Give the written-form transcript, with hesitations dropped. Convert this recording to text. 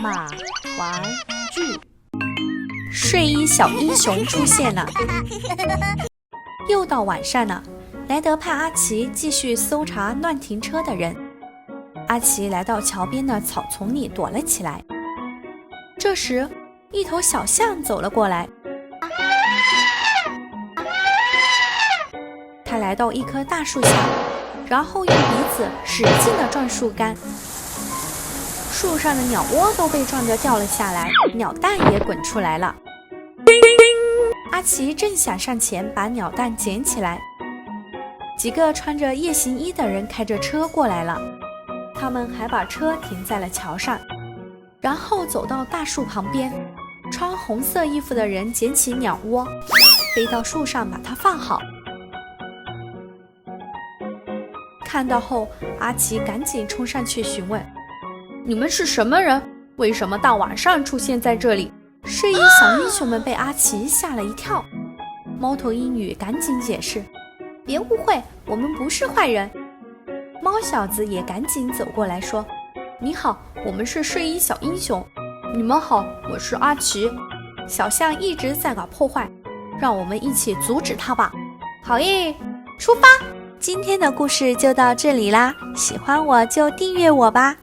马玩具，睡衣小英雄出现了。又到晚上了，莱德派阿奇继续搜查乱停车的人。阿奇来到桥边的草丛里躲了起来。这时，一头小象走了过来。他来到一棵大树下，然后用鼻子使劲地撞树干。树上的鸟窝都被撞得掉了下来，鸟蛋也滚出来了。阿奇正想上前把鸟蛋捡起来，几个穿着夜行衣的人开着车过来了。他们还把车停在了桥上，然后走到大树旁边。穿红色衣服的人捡起鸟窝，飞到树上把它放好。看到后，阿奇赶紧冲上去询问：你们是什么人？为什么大晚上出现在这里？睡衣小英雄们被阿奇吓了一跳。猫头鹰女赶紧解释：别误会，我们不是坏人。猫小子也赶紧走过来说：你好，我们是睡衣小英雄。你们好，我是阿奇。小象一直在搞破坏，让我们一起阻止他吧。好耶，出发！今天的故事就到这里啦，喜欢我就订阅我吧。